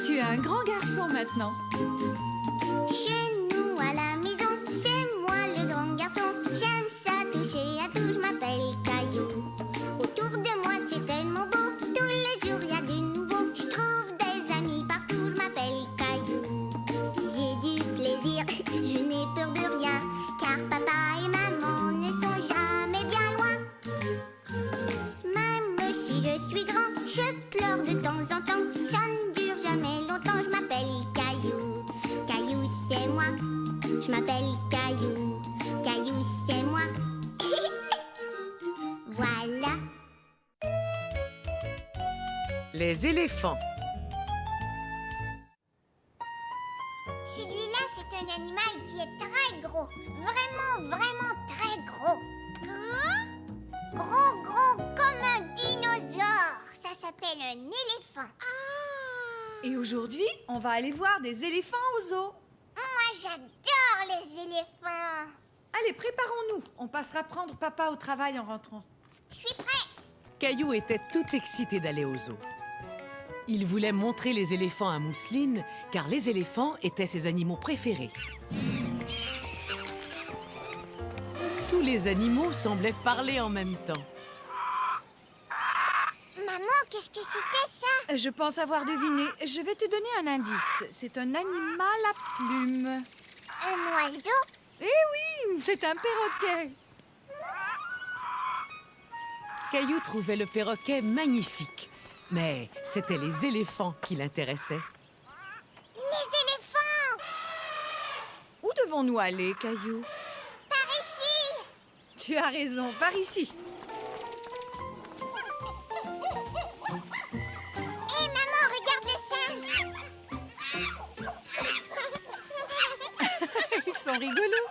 Tu es un grand garçon maintenant. Chez nous à la maison, c'est moi le grand garçon. J'aime ça toucher à tout, je m'appelle Caillou. Autour de moi c'est tellement beau, tous les jours il y a du nouveau. Je trouve des amis partout, je m'appelle Caillou. J'ai du plaisir, je n'ai peur de rien, car papa et maman ne sont jamais bien loin. Même si je suis grand, je pleure de temps en temps. Ça ne dure jamais longtemps, je m'appelle Caillou. Caillou c'est moi, je m'appelle Caillou. Caillou c'est moi. Voilà. Les éléphants. Celui-là, c'est un animal qui est très gros. Vraiment, vraiment très gros. Gros, gros comme un dinosaure. Ça s'appelle un éléphant. Et aujourd'hui, on va aller voir des éléphants au zoo. Moi, j'adore les éléphants. Allez, préparons-nous. On passera prendre papa au travail en rentrant. Je suis prêt. Caillou était tout excité d'aller au zoo. Il voulait montrer les éléphants à Mousseline, car les éléphants étaient ses animaux préférés. Tous les animaux semblaient parler en même temps. Maman, qu'est-ce que c'était ça? Je pense avoir deviné. Je vais te donner un indice. C'est un animal à plumes. Un oiseau? Eh oui, c'est un perroquet. Caillou trouvait le perroquet magnifique, mais c'était les éléphants qui l'intéressaient. Les éléphants! Où devons-nous aller, Caillou? Par ici! Tu as raison, par ici. Hé, maman, regarde le singe! Ils sont rigolos.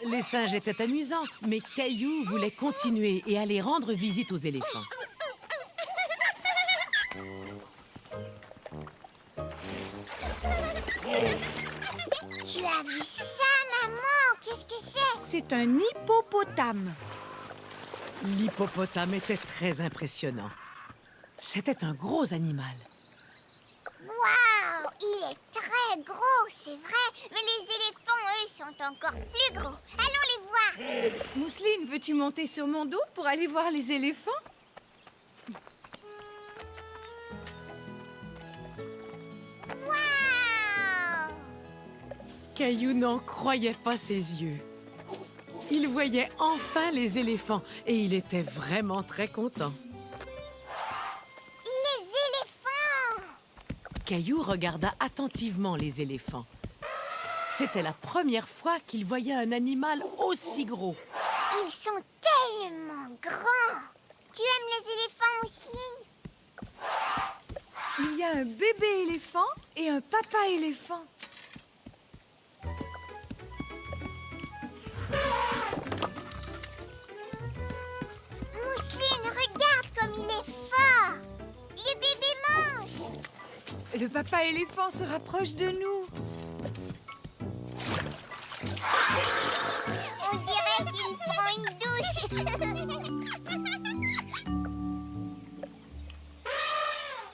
Les singes étaient amusants, mais Caillou voulait continuer et aller rendre visite aux éléphants. Tu as vu ça, maman? Qu'est-ce que c'est? C'est un hippopotame. L'hippopotame était très impressionnant. C'était un gros animal. Waouh! Il est très gros, c'est vrai. Mais les éléphants, eux, sont encore plus gros. Allons les voir. Mousseline, veux-tu monter sur mon dos pour aller voir les éléphants? Waouh! Caillou n'en croyait pas ses yeux. Il voyait enfin les éléphants et il était vraiment très content. Les éléphants! Caillou regarda attentivement les éléphants. C'était la première fois qu'il voyait un animal aussi gros. Ils sont tellement grands. Tu aimes les éléphants, Mousseline? Il y a un bébé éléphant et un papa éléphant. Mousseline, regarde comme il est fort. Le bébé mange. Le papa éléphant se rapproche de nous. On dirait qu'il prend une douche.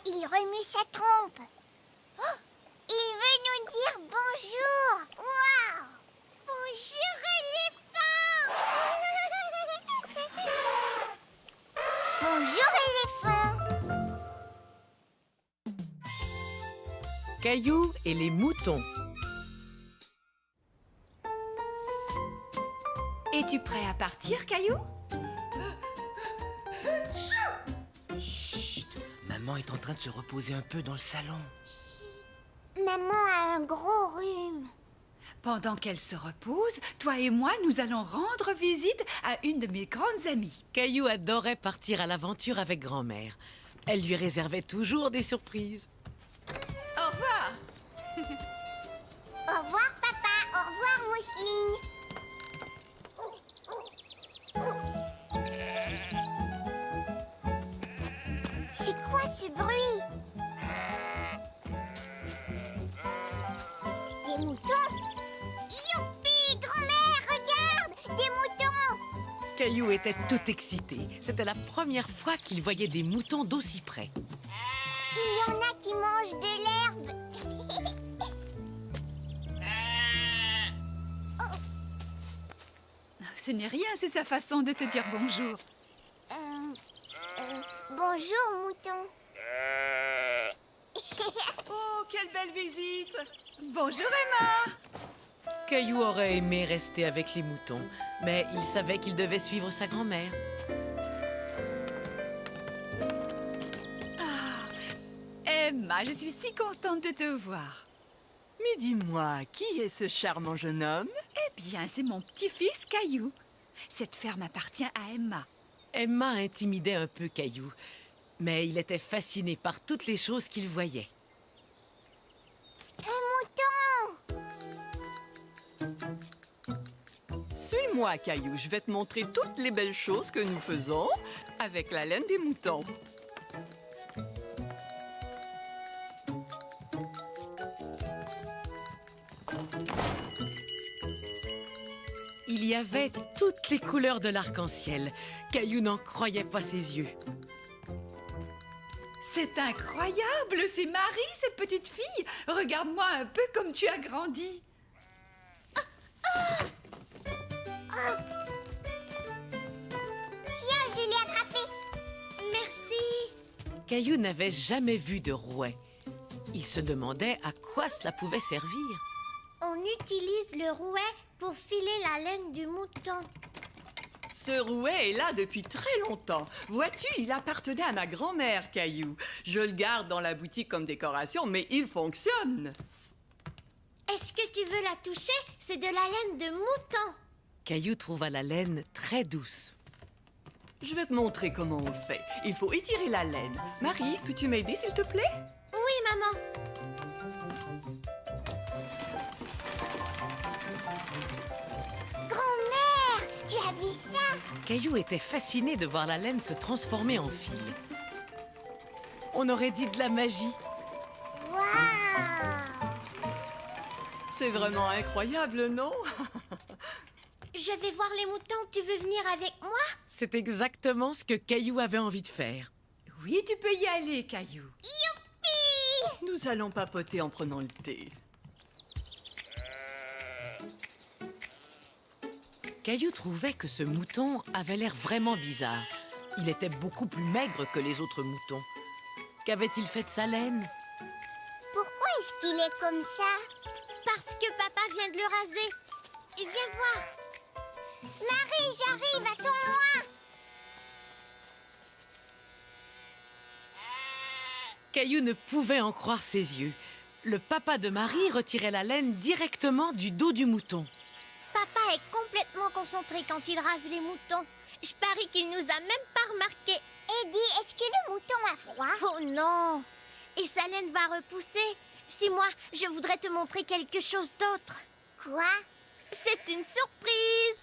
Il remue sa trompe. Oh, il veut nous dire bonjour. Waouh! Bonjour, éléphant. Bonjour, éléphant. Caillou et les moutons. Es-tu prêt à partir, Caillou? Chut! Maman est en train de se reposer un peu dans le salon. Maman a un gros rhume. Pendant qu'elle se repose, toi et moi, nous allons rendre visite à une de mes grandes amies. Caillou adorait partir à l'aventure avec grand-mère. Elle lui réservait toujours des surprises. Au revoir. Au revoir, papa. Au revoir, Mousseline. C'est quoi ce bruit? Des moutons? Youpi, grand-mère, regarde! Des moutons! Caillou était tout excité. C'était la première fois qu'il voyait des moutons d'aussi près. Il y en a qui mangent de l'herbe. Ce n'est rien, c'est sa façon de te dire bonjour. Bonjour, mouton. Oh, quelle belle visite! Bonjour Emma. Caillou aurait aimé rester avec les moutons, mais il savait qu'il devait suivre sa grand-mère. Emma, je suis si contente de te voir. Mais dis-moi, qui est ce charmant jeune homme? Eh bien, c'est mon petit-fils Caillou. Cette ferme appartient à Emma. Emma intimidait un peu Caillou, mais il était fasciné par toutes les choses qu'il voyait. Suis-moi, Caillou, je vais te montrer toutes les belles choses que nous faisons avec la laine des moutons. Il y avait toutes les couleurs de l'arc-en-ciel. Caillou n'en croyait pas ses yeux. C'est incroyable, c'est Marie, cette petite fille. Regarde-moi un peu comme tu as grandi. Tiens, je l'ai attrapé. Merci. Caillou n'avait jamais vu de rouet. Il se demandait à quoi cela pouvait servir. On utilise le rouet pour filer la laine du mouton. Ce rouet est là depuis très longtemps. Vois-tu, il appartenait à ma grand-mère, Caillou. Je le garde dans la boutique comme décoration, mais il fonctionne. Est-ce que tu veux la toucher? C'est de la laine de mouton. Caillou trouva la laine très douce. Je vais te montrer comment on le fait. Il faut étirer la laine. Marie, peux-tu m'aider, s'il te plaît? Oui, maman. Grand-mère, tu as vu ça? Caillou était fasciné de voir la laine se transformer en fil. On aurait dit de la magie. Waouh! C'est vraiment incroyable, non? Je vais voir les moutons. Tu veux venir avec moi? C'est exactement ce que Caillou avait envie de faire. Oui, tu peux y aller, Caillou. Nous allons papoter en prenant le thé. Caillou trouvait que ce mouton avait l'air vraiment bizarre. Il était beaucoup plus maigre que les autres moutons. Qu'avait-il fait de sa laine? Pourquoi est-ce qu'il est comme ça? Parce que papa vient de le raser. Viens voir. Marie, j'arrive, attends-moi. Caillou ne pouvait en croire ses yeux. Le papa de Marie retirait la laine directement du dos du mouton. Papa est complètement concentré quand il rase les moutons. Je parie qu'il nous a même pas remarqué. Eddie, est-ce que le mouton a froid? Oh non! Et sa laine va repousser. Suis-moi, je voudrais te montrer quelque chose d'autre. Quoi? C'est une surprise!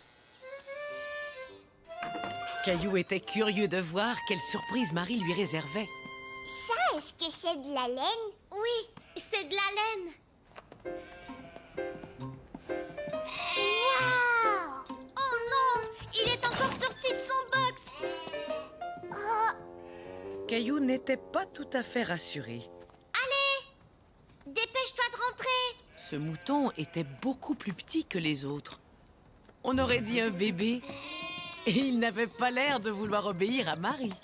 Caillou était curieux de voir quelle surprise Marie lui réservait. Ça, est-ce que c'est de la laine? Oui, c'est de la laine. Wow! Oh non! Il est encore sorti de son box! Oh! Caillou n'était pas tout à fait rassuré. Dépêche-toi de rentrer! Ce mouton était beaucoup plus petit que les autres. On aurait dit un bébé. Et il n'avait pas l'air de vouloir obéir à Marie.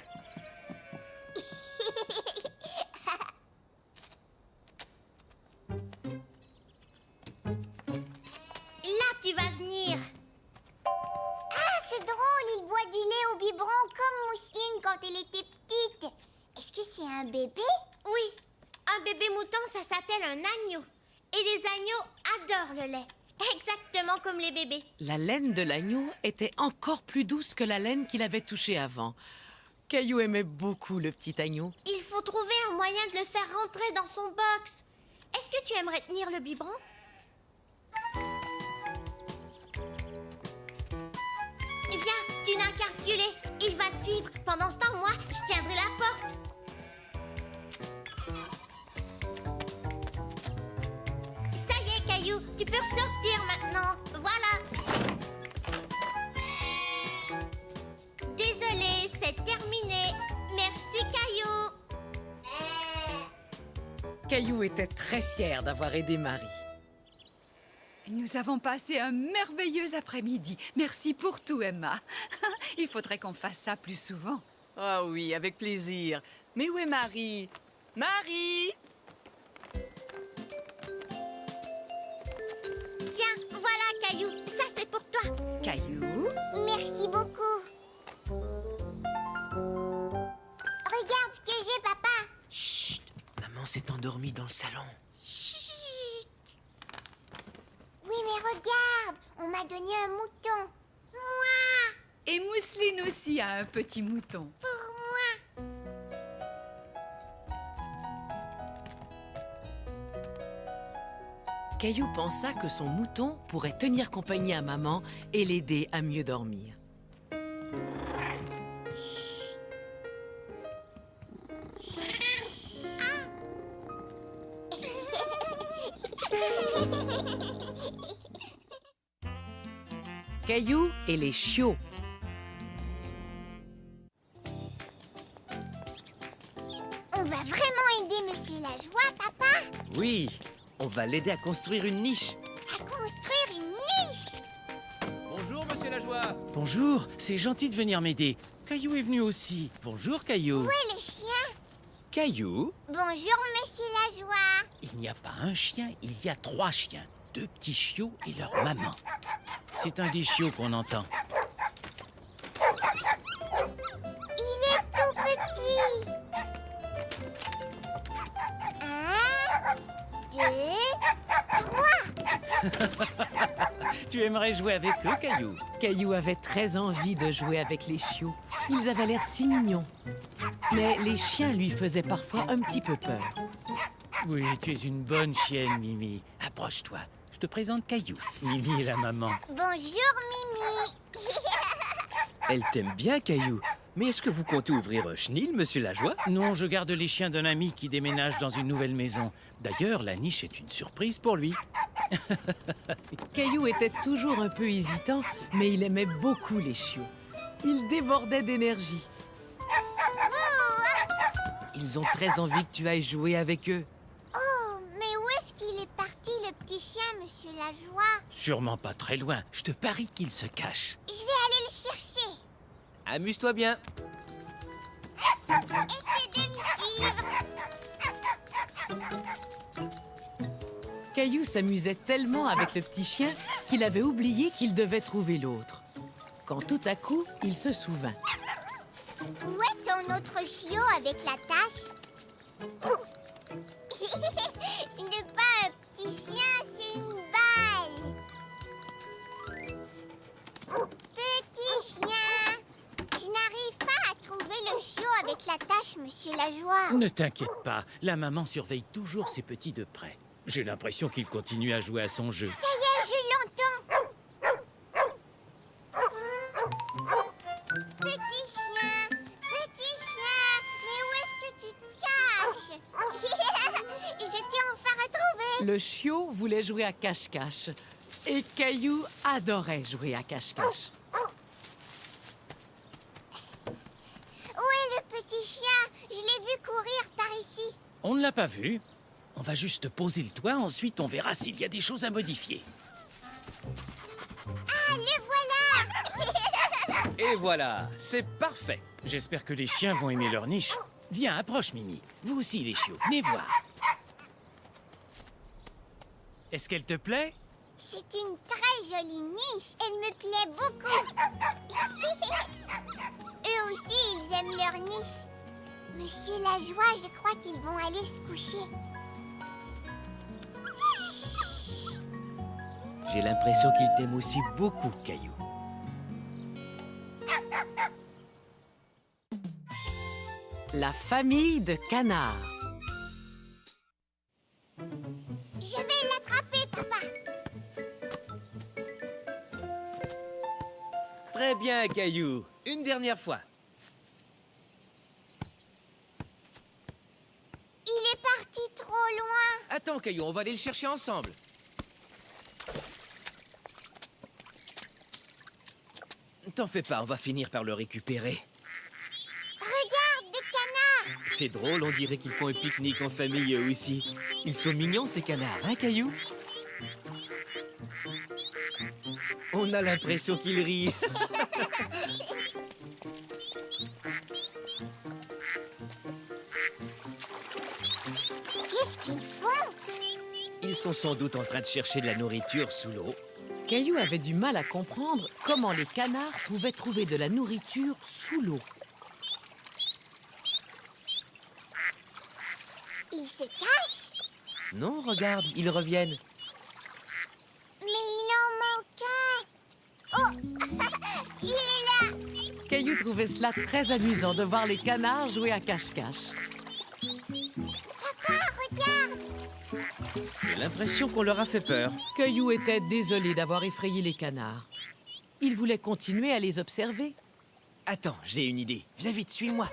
Là, tu vas venir. Ah, c'est drôle, il boit du lait au biberon comme Mousseline quand elle était petite. Est-ce que c'est un bébé? Oui, un bébé mouton, ça s'appelle un agneau. Et les agneaux adorent le lait, exactement comme les bébés. La laine de l'agneau était encore plus douce que la laine qu'il avait touchée avant. Caillou aimait beaucoup le petit agneau. Il faut trouver un moyen de le faire rentrer dans son box. Est-ce que tu aimerais tenir le biberon? Viens, tu n'as qu'à reculer. Il va te suivre. Pendant ce temps, moi, je tiendrai la porte. Ça y est, Caillou, tu peux ressortir maintenant. Voilà. Caillou était très fier d'avoir aidé Marie. Nous avons passé un merveilleux après-midi. Merci pour tout, Emma. Il faudrait qu'on fasse ça plus souvent. Ah oui, avec plaisir. Mais où est Marie? Marie! Tiens, voilà, Caillou. Ça, c'est pour toi. Caillou? Merci beaucoup. Regarde ce que j'ai, papa. Chut! Maman s'est endormie dans le salon. Chut. Oui, mais regarde, on m'a donné un mouton. Moi, Et Mousseline aussi a un petit mouton. pour moi. Caillou pensa que son mouton pourrait tenir compagnie à maman et l'aider à mieux dormir. Caillou et les chiots. On va vraiment aider Monsieur Lajoie, papa, Oui, on va l'aider à construire une niche. à construire une niche. Bonjour, monsieur Lajoie. Bonjour, c'est gentil de venir m'aider. Caillou est venu aussi. Bonjour, Caillou. Où est le chien? Caillou? Bonjour, Monsieur Lajoie. Il n'y a pas un chien, il y a 3 chiens. 2 petits chiots et leur maman. C'est un des chiots qu'on entend. Il est tout petit. 1, 2, 3. Tu aimerais jouer avec eux, Caillou? Caillou avait très envie de jouer avec les chiots. Ils avaient l'air si mignons. Mais les chiens lui faisaient parfois un petit peu peur. Oui, tu es une bonne chienne, Mimi. Approche-toi. Je te présente Caillou. Mimi est la maman. Bonjour, Mimi. Elle t'aime bien, Caillou. Mais est-ce que vous comptez ouvrir un chenil, monsieur Lajoie? Non, je garde les chiens d'un ami qui déménage dans une nouvelle maison. D'ailleurs, la niche est une surprise pour lui. Caillou était toujours un peu hésitant, mais il aimait beaucoup les chiots. Il débordait d'énergie. Ils ont très envie que tu ailles jouer avec eux. Oh, mais où est-ce qu'il est parti, le petit chien, Monsieur Lajoie? Sûrement pas très loin. Je te parie qu'il se cache. Je vais aller le chercher. Amuse-toi bien. Essaie de me suivre. Caillou s'amusait tellement avec le petit chien qu'il avait oublié qu'il devait trouver l'autre. Quand tout à coup, il se souvint. Où est ton autre chiot avec la tache? Ce n'est pas un petit chien, c'est une balle. Petit chien, je n'arrive pas à trouver le chiot avec la tache, Monsieur Lajoie. Ne t'inquiète pas, la maman surveille toujours ses petits de près. J'ai l'impression qu'il continue à jouer à son jeu. Ça y est, je l'entends. Petit chien, mais où est-ce que tu te caches? Je t'ai enfin retrouvé. Le chiot voulait jouer à cache-cache. Et Caillou adorait jouer à cache-cache. Où est le petit chien? Je l'ai vu courir par ici. On ne l'a pas vu. On va juste poser le toit, ensuite on verra s'il y a des choses à modifier. Ah, le voilà. Et voilà, c'est parfait. J'espère que les chiens vont aimer leur niche. Viens, approche, Mimi. Vous aussi, les chiots, venez voir. Est-ce qu'elle te plaît? C'est une très jolie niche. Elle me plaît beaucoup. Eux aussi, ils aiment leur niche. Monsieur Lajoie, je crois qu'ils vont aller se coucher. J'ai l'impression qu'il t'aime aussi beaucoup, Caillou. La famille de canards. Je vais l'attraper, papa. Très bien, Caillou. Une dernière fois. Il est parti trop loin. Attends, Caillou, on va aller le chercher ensemble. T'en fais pas, on va finir par le récupérer. Regarde, des canards. C'est drôle, on dirait qu'ils font un pique-nique en famille eux aussi. Ils sont mignons ces canards, hein Caillou? On a l'impression qu'ils rient. Qu'est-ce qu'ils font? Ils sont sans doute en train de chercher de la nourriture sous l'eau. Caillou avait du mal à comprendre comment les canards pouvaient trouver de la nourriture sous l'eau. Ils se cachent? Non, regarde, ils reviennent. Mais il en manque un. Oh, il est là. Caillou trouvait cela très amusant de voir les canards jouer à cache-cache. Papa, regarde. J'ai l'impression qu'on leur a fait peur. Caillou était désolé d'avoir effrayé les canards. Il voulait continuer à les observer. Attends, j'ai une idée. Viens vite, suis-moi.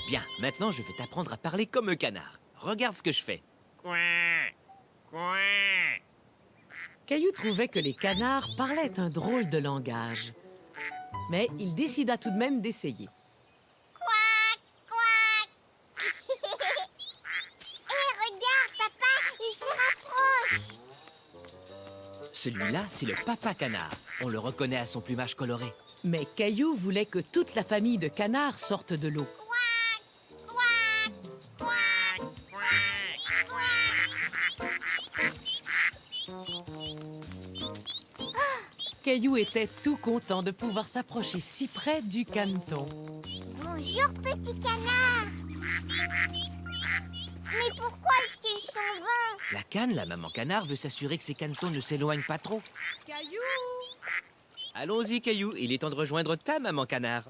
Bien, maintenant je vais t'apprendre à parler comme un canard. Regarde ce que je fais. Caillou trouvait que les canards parlaient un drôle de langage. Mais il décida tout de même d'essayer. Quack, quack. Hé, regarde, papa, il se rapproche. Celui-là, c'est le papa canard. On le reconnaît à son plumage coloré. Mais Caillou voulait que toute la famille de canards sorte de l'eau. Quack, quack, Caillou était tout content de pouvoir s'approcher si près du caneton. Bonjour, petit canard. Mais pourquoi est-ce qu'ils s'en vont? La canne, la maman canard, veut s'assurer que ses canetons ne s'éloignent pas trop. Caillou! Allons-y, Caillou, il est temps de rejoindre ta maman canard.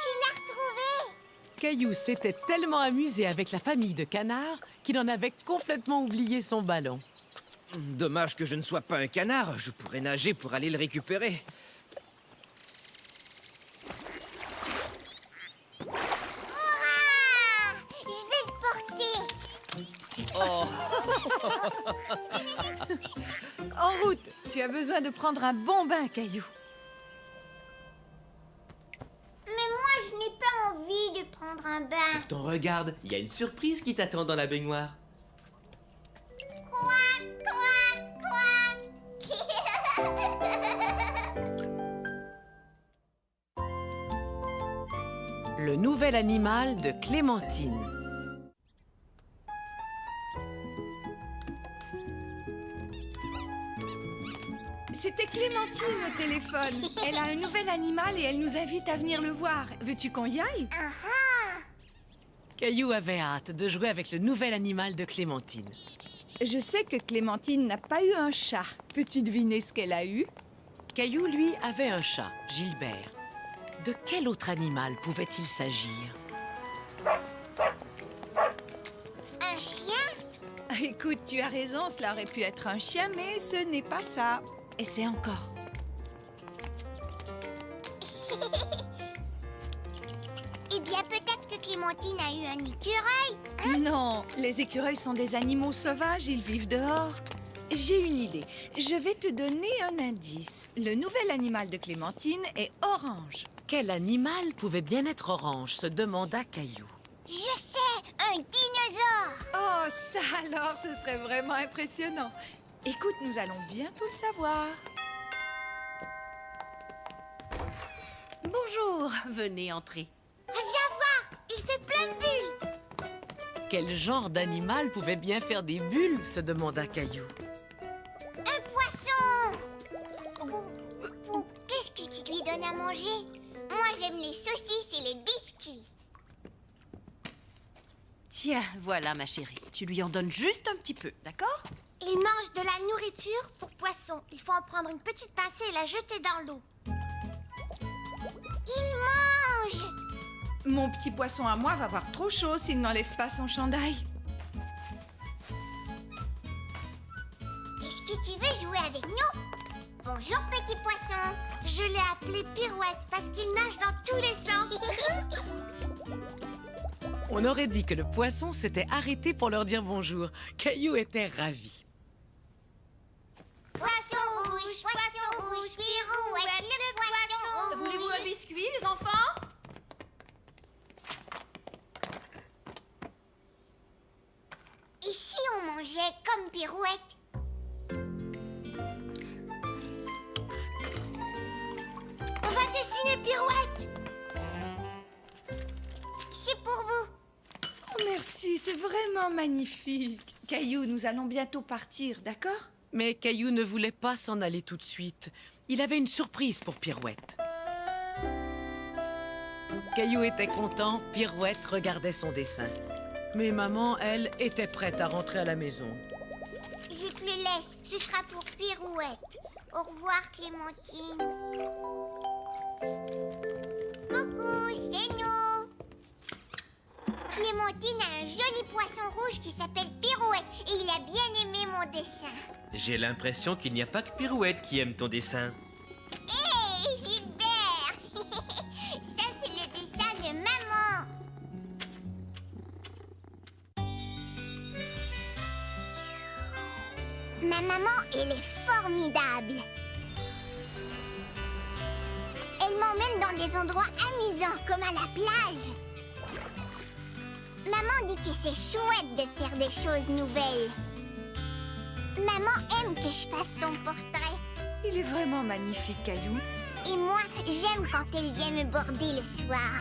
Tu l'as retrouvé? Caillou s'était tellement amusé avec la famille de canards qu'il en avait complètement oublié son ballon. Dommage que je ne sois pas un canard, je pourrais nager pour aller le récupérer. Hurrah! Je vais le porter. Oh, En route! Tu as besoin de prendre un bon bain, Caillou. Mais moi, je n'ai pas envie de prendre un bain. t'en regarde, il y a une surprise qui t'attend dans la baignoire. Quack, quack, quack. Le nouvel animal de Clémentine. C'était Clémentine au téléphone. Elle a un nouvel animal et elle nous invite à venir le voir. Veux-tu qu'on y aille? Caillou avait hâte de jouer avec le nouvel animal de Clémentine. Je sais que Clémentine n'a pas eu un chat. Peux-tu deviner ce qu'elle a eu? Caillou, lui, avait un chat, Gilbert. De quel autre animal pouvait-il s'agir? Un chien? Écoute, tu as raison, cela aurait pu être un chien, mais ce n'est pas ça. Essaie encore. Eh bien, peut-être que Clémentine a eu un écureuil. Non, les écureuils sont des animaux sauvages, ils vivent dehors. J'ai une idée. Je vais te donner un indice. Le nouvel animal de Clémentine est orange. Quel animal pouvait bien être orange, se demanda Caillou. Je sais, un dinosaure. Oh, ça alors, ce serait vraiment impressionnant. Écoute, nous allons bientôt le savoir. Bonjour, venez entrer. Viens voir, il fait plein de bulles. Quel genre d'animal pouvait bien faire des bulles, se demanda Caillou. Un poisson. Qu'est-ce que tu lui donnes à manger? Moi, j'aime les saucisses et les biscuits. Tiens, voilà ma chérie. Tu lui en donnes juste un petit peu, d'accord? Il mange de la nourriture pour poisson. Il faut en prendre une petite pincée et la jeter dans l'eau. Il mange. Mon petit poisson à moi va avoir trop chaud s'il n'enlève pas son chandail. Est-ce que tu veux jouer avec nous? Bonjour, petit poisson. Je l'ai appelé Pirouette parce qu'il nage dans tous les sens. On aurait dit que le poisson s'était arrêté pour leur dire bonjour. Caillou était ravi. Poisson rouge, poisson rouge, Pirouette, le poisson rouge. Voulez-vous un biscuit, les enfants? Et si on mangeait comme Pirouette? On va dessiner Pirouette. C'est pour vous. Oh, merci, c'est vraiment magnifique. Caillou, nous allons bientôt partir, d'accord? Mais Caillou ne voulait pas s'en aller tout de suite. Il avait une surprise pour Pirouette. Caillou était content, Pirouette regardait son dessin. Mais maman, elle, était prête à rentrer à la maison. Je te le laisse, ce sera pour Pirouette. Au revoir, Clémentine. Coucou, c'est nous. Clémentine a un joli poisson rouge qui s'appelle Pirouette et il a bien aimé mon dessin. J'ai l'impression qu'il n'y a pas que Pirouette qui aime ton dessin. Hé, Gilbert. Ça, c'est le dessin de maman. Ma maman, elle est formidable. Elle m'emmène dans des endroits amusants, comme à la plage. Maman dit que c'est chouette de faire des choses nouvelles. Maman aime que je fasse son portrait. Il est vraiment magnifique, Caillou. Et moi, j'aime quand elle vient me border le soir.